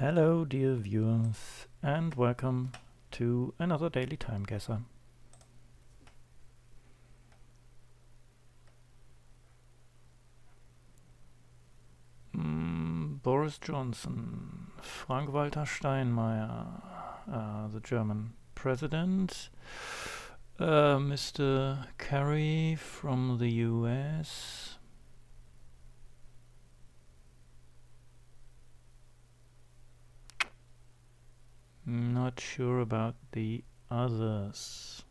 Hello, dear viewers, and welcome to another daily time guesser. Boris Johnson, Frank-Walter Steinmeier, the German president, Mr. Kerry from the US, not sure about the others.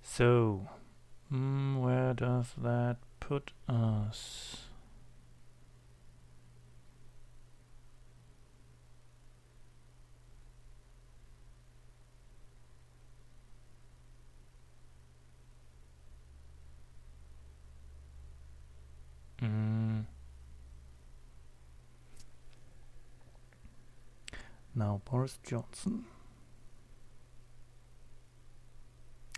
So, where does that put us? Now, Boris Johnson.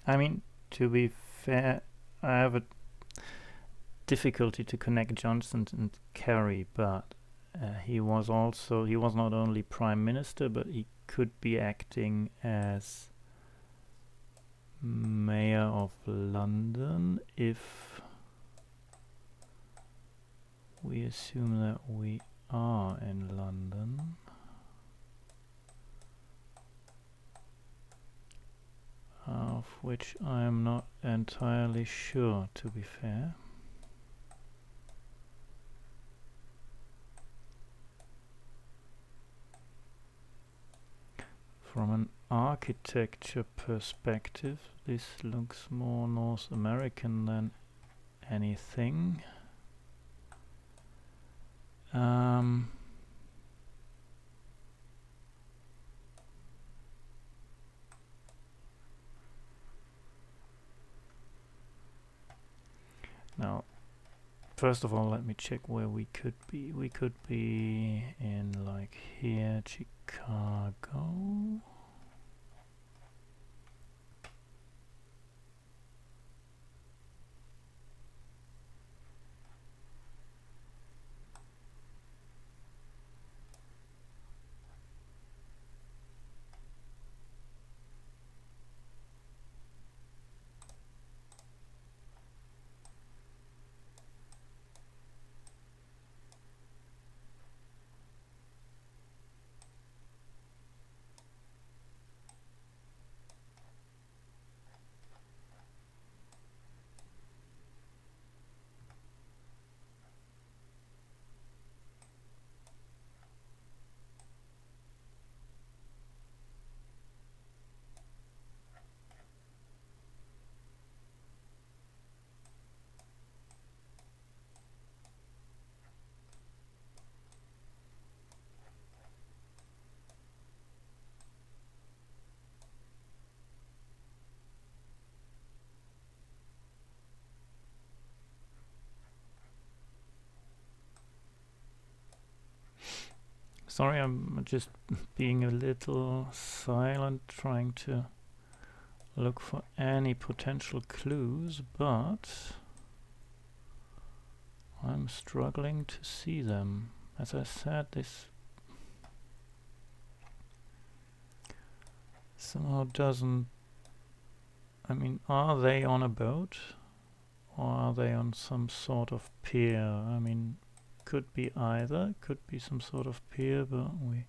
I mean, to be fair, I have a difficulty to connect Johnson and Kerry, but he was not only prime minister, but he could be acting as mayor of London if we assume that we are in London. Of which I am not entirely sure, to be fair. From an architecture perspective, this looks more North American than anything. Now, first of all, let me check where we could be. We could be in, like, here, Chicago. Sorry, I'm just being a little silent, trying to look for any potential clues, but I'm struggling to see them. As I said, this somehow doesn't... I mean, are they on a boat? Or are they on some sort of pier? I mean, could be either. Could be some sort of pier, but we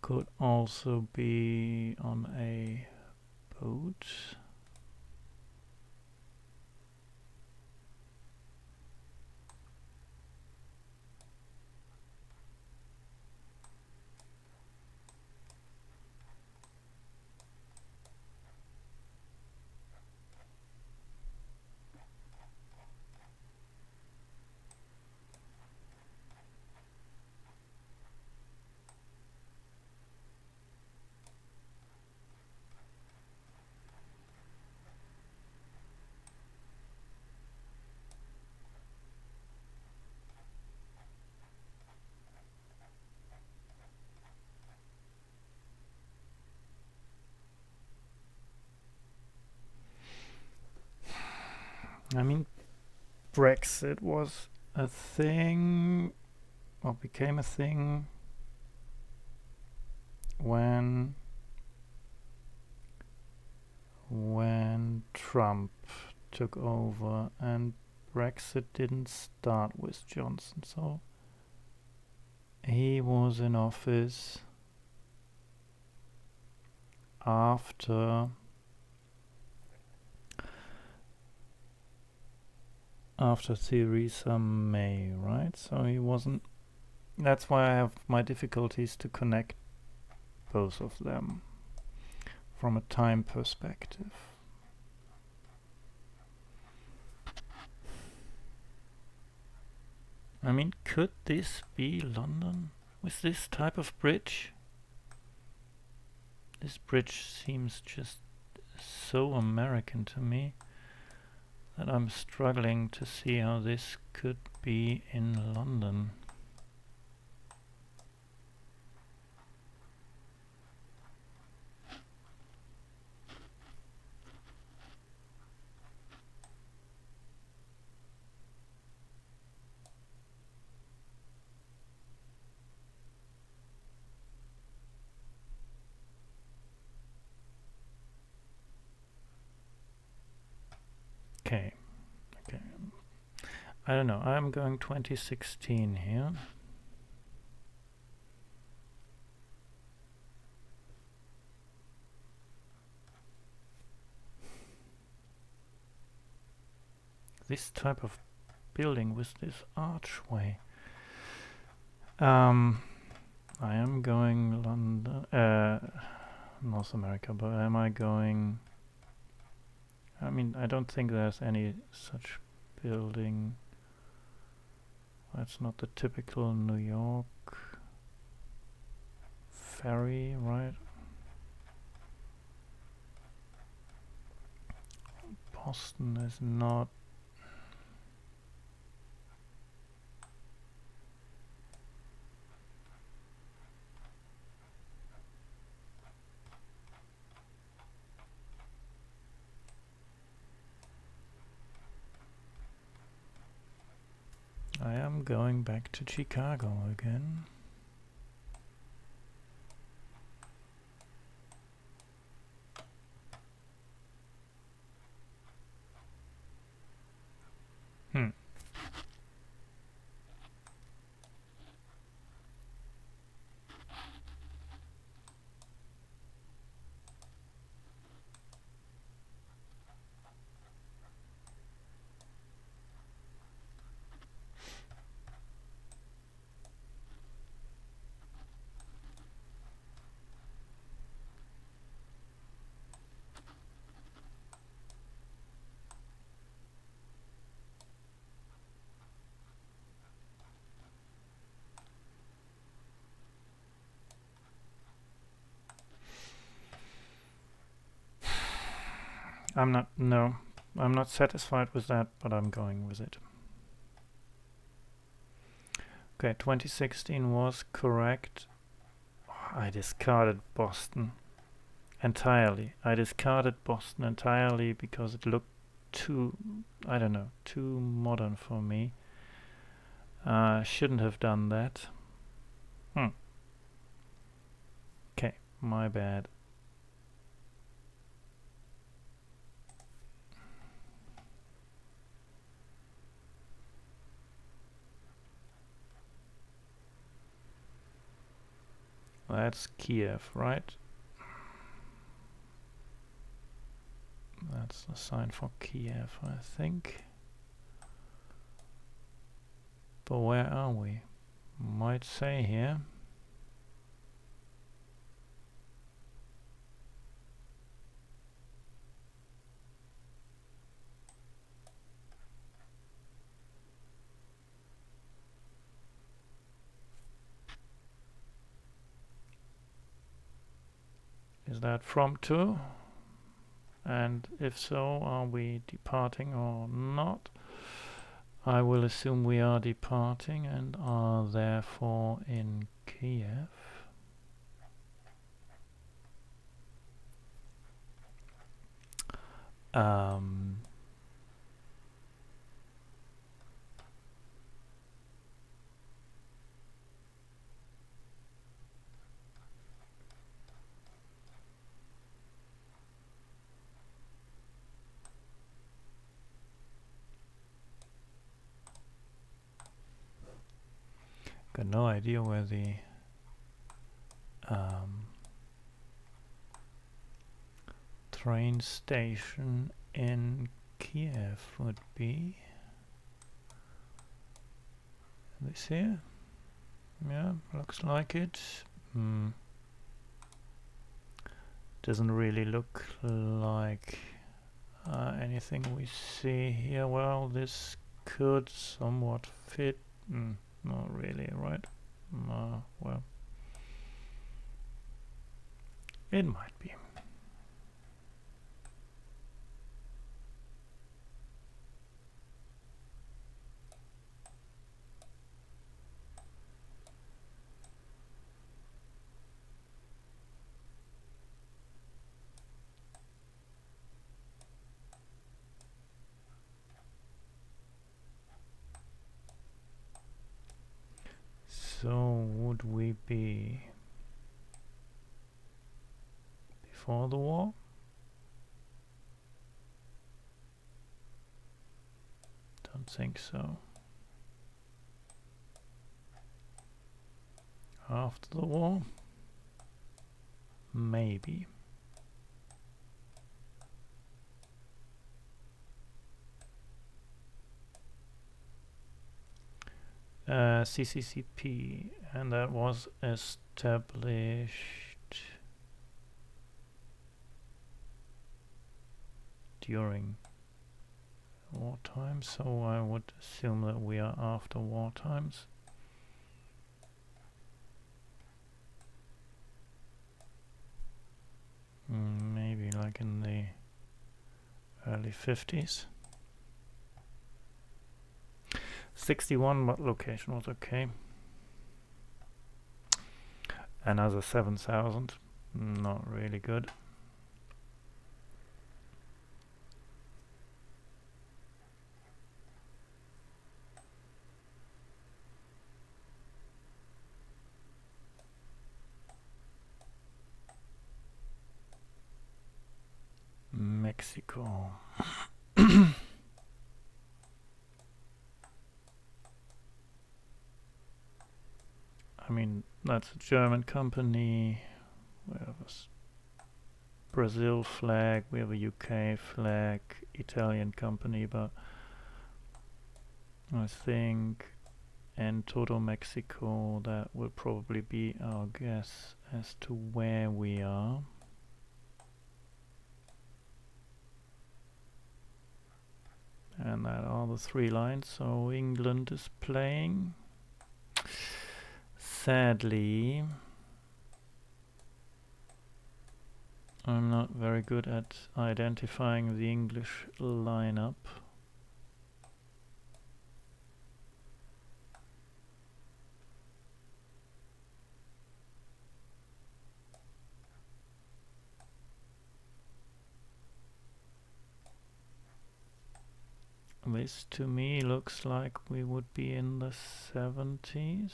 could also be on a boat. I mean, Brexit was a thing, or became a thing, when Trump took over, and Brexit didn't start with Johnson, so he was in office after Theresa May, right? So he wasn't. That's why I have my difficulties to connect both of them from a time perspective. I mean, could this be London with this type of bridge? This bridge seems just so American to me that I'm struggling to see how this could be in London. Okay. I don't know. I'm going 2016 here. This type of building with this archway. I am going London, North America, but am I going? I mean, I don't think there's any such building. That's not the typical New York ferry, right? Boston is not. I am going back to Chicago again. I'm not satisfied with that, but I'm going with it. Okay, 2016 was correct. I discarded Boston entirely. Because it looked too, I don't know, too modern for me. Shouldn't have done that. Okay, my bad. That's Kiev, right? That's the sign for Kiev, I think. But where are we? Might say here. Is that from to? And if so, are we departing or not? I will assume we are departing and are therefore in Kiev. Got no idea where the train station in Kiev would be. This here? Yeah, looks like it. Doesn't really look like anything we see here. Well, this could somewhat fit. Not really, right? Well, it might be. So would we be before the war? Don't think so. After the war? Maybe. CCCP, and that was established during wartime, so I would assume that we are after war times. Maybe like in the early 50s. 61, but location was okay. Another 7,000, not really good. Mexico. I mean, that's a German company. We have a Brazil flag, we have a UK flag, Italian company, but I think in Todo Mexico that will probably be our guess as to where we are. And that are the 3 lines, so England is playing. Sadly, I'm not very good at identifying the English lineup. This to me looks like we would be in the 70s.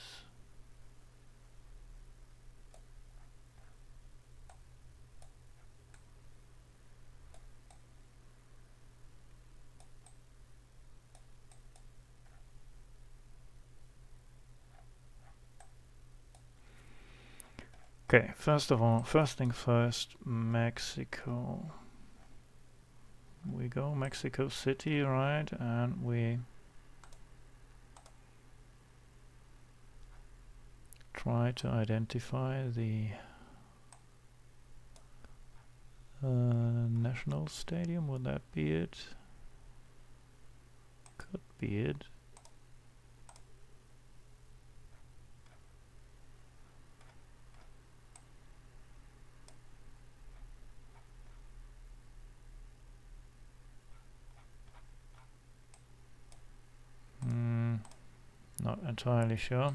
Okay, first thing first, Mexico. We go Mexico City, right? And we try to identify the national stadium. Would that be it? Could be it. Not entirely sure.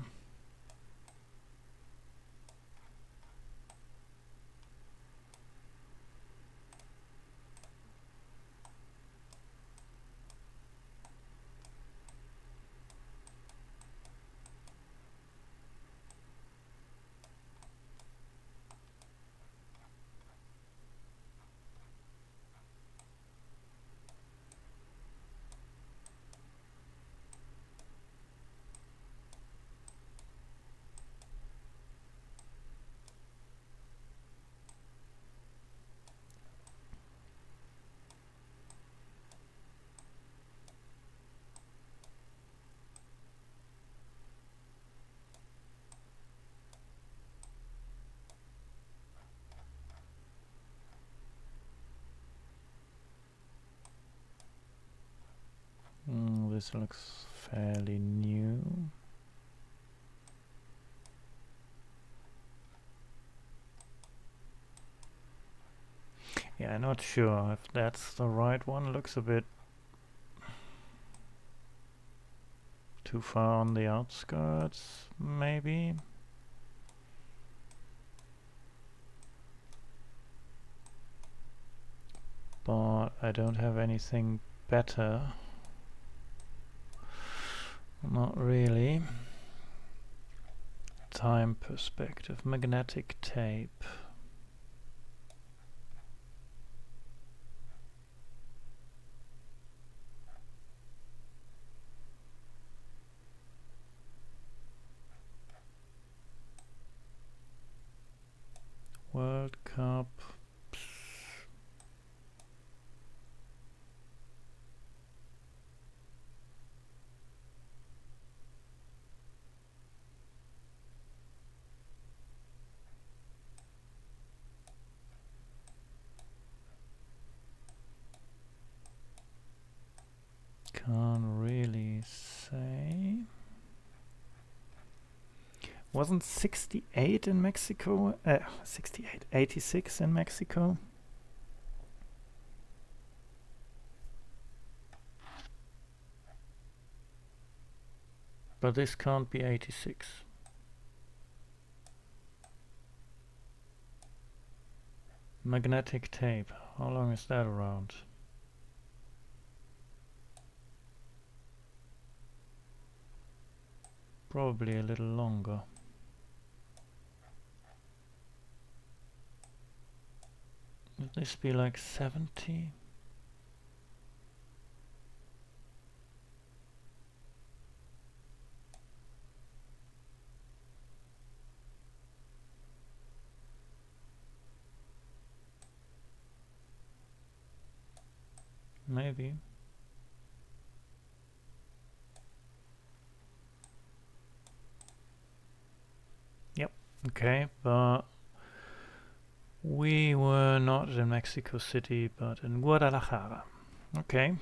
this looks fairly new. Yeah, I'm not sure if that's the right one. Looks a bit too far on the outskirts, maybe. But I don't have anything better. Not really. Time perspective, magnetic tape. World Cup. Can't really say. Wasn't 68 in Mexico? 68, 86 in Mexico? But this can't be 86. Magnetic tape. How long is that around? Probably a little longer. Would this be like 70? Maybe. Yep, okay, but we were not in Mexico City, but in Guadalajara. Okay.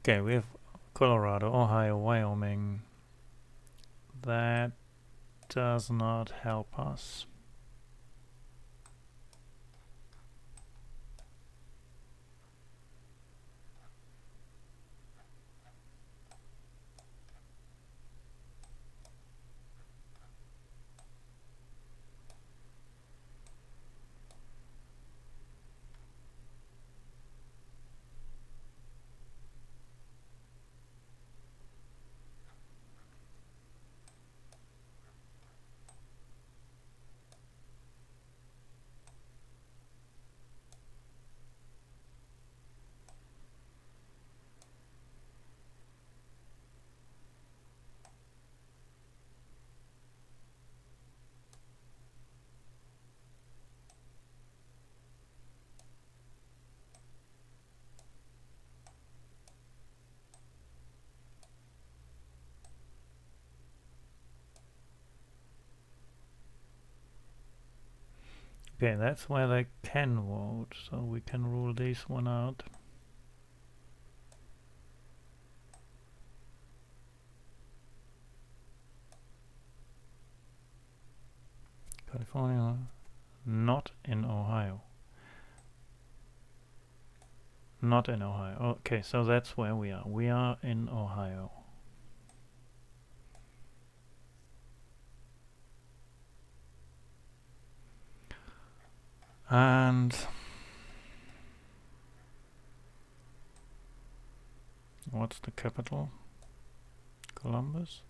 Okay, we have Colorado, Ohio, Wyoming. That does not help us. Okay, that's where they can vote, so we can rule this one out. California, not in Ohio. Not in Ohio. Okay, so that's where we are. We are in Ohio. And what's the capital? Columbus?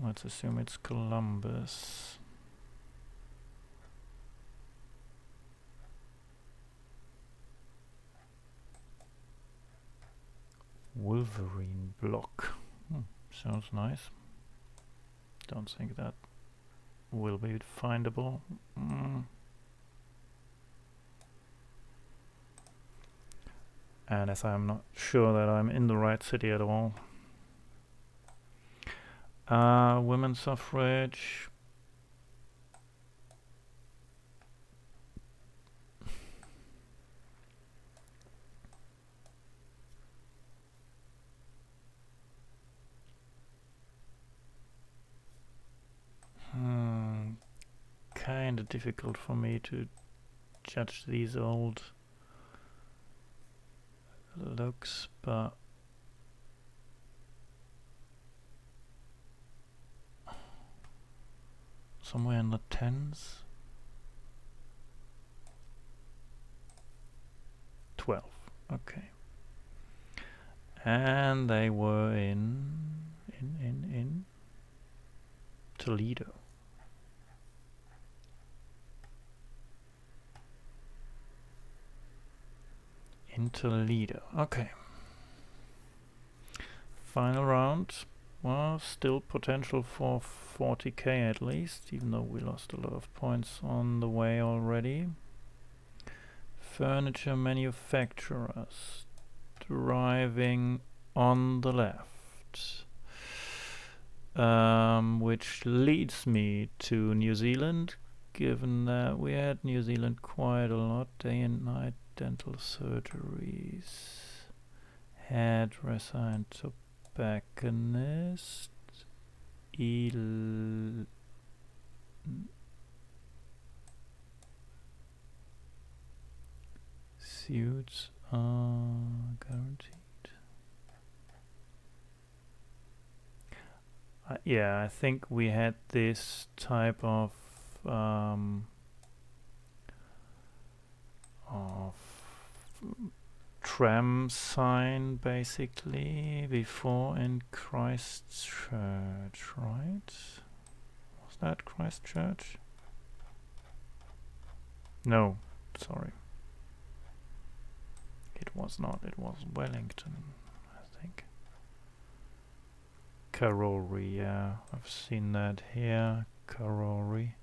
Let's assume it's Columbus. Wolverine block. Sounds nice. Don't think that will be findable. And as I'm not sure that I'm in the right city at all. Women's suffrage. Kind of difficult for me to judge these old looks, but somewhere in the tens. 12. Okay. And they were in Toledo. In Toledo. Okay. Final round. Well, still potential for 40k at least, even though we lost a lot of points on the way already. Furniture manufacturers. Driving on the left. Which leads me to New Zealand, given that we had New Zealand quite a lot. Day and night dental surgeries. Hairdresser and tobacconist. Suits are guaranteed. Yeah, I think we had this type of tram sign basically before in Christchurch, right? Was that Christchurch? No, sorry. It was not, it was Wellington, I think. Karori, yeah, I've seen that here, Karori.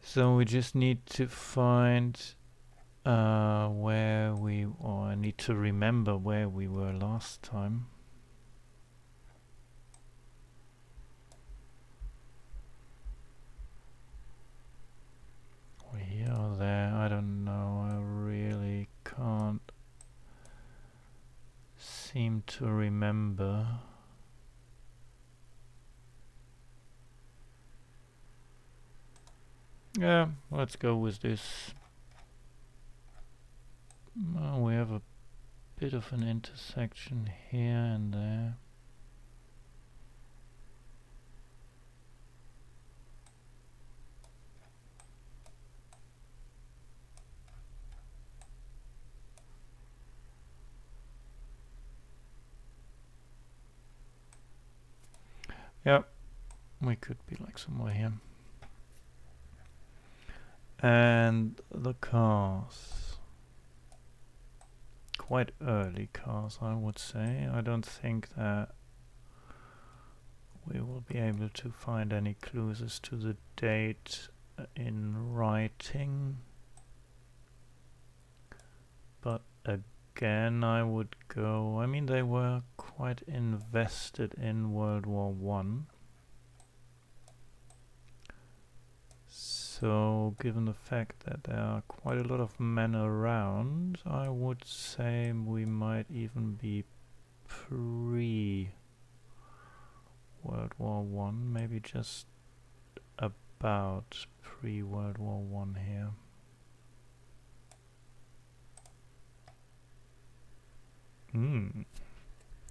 So we just need to find where we, or I need to remember where we were last time. Or here or there, I don't know, I really can't seem to remember. Yeah, let's go with this. Well, we have a bit of an intersection here and there. Yep, we could be like somewhere here. And the cars. Quite early cars, I would say. I don't think that we will be able to find any clues as to the date in writing. But again, I would go... I mean, they were quite invested in World War One. So, given the fact that there are quite a lot of men around, I would say we might even be pre-World War One, maybe just about pre-World War One here.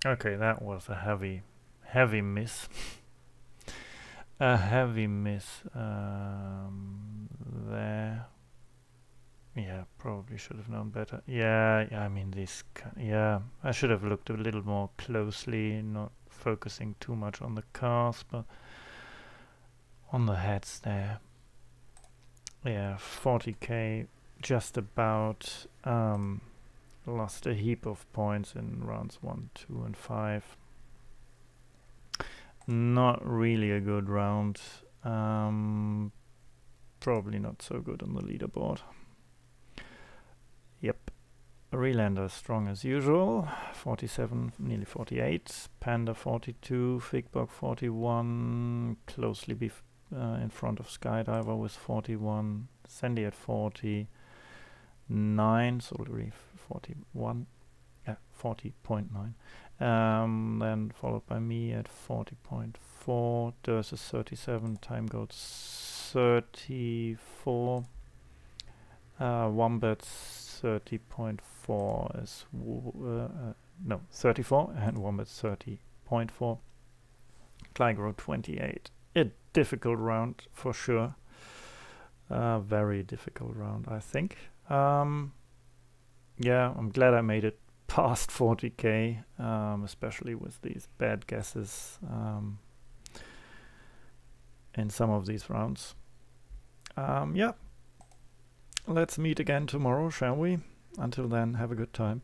Okay, that was a heavy miss. A heavy miss there. Yeah, probably should have known better. Yeah, I mean this. Yeah, I should have looked a little more closely, not focusing too much on the cars, but on the heads there. Yeah, 40k, just about. Lost a heap of points in rounds 1, 2, and 5. Not really a good round. Probably not so good on the leaderboard. Yep. Relander strong as usual. 47, nearly 48. Panda 42. Figbok 41. Closely in front of Skydiver with 41. Sandy at 40. 9. Soldary 41. 40.9. Then followed by me at 40.4. Durs is 37. Time goes 34. Wombat's 30.4 is no 34, and Wombat's 30.4. Cligro 28. A difficult round for sure. Very difficult round, I think. Yeah, I'm glad I made it past 40k, especially with these bad guesses in some of these rounds. Yeah, let's meet again tomorrow, shall we? Until then, have a good time.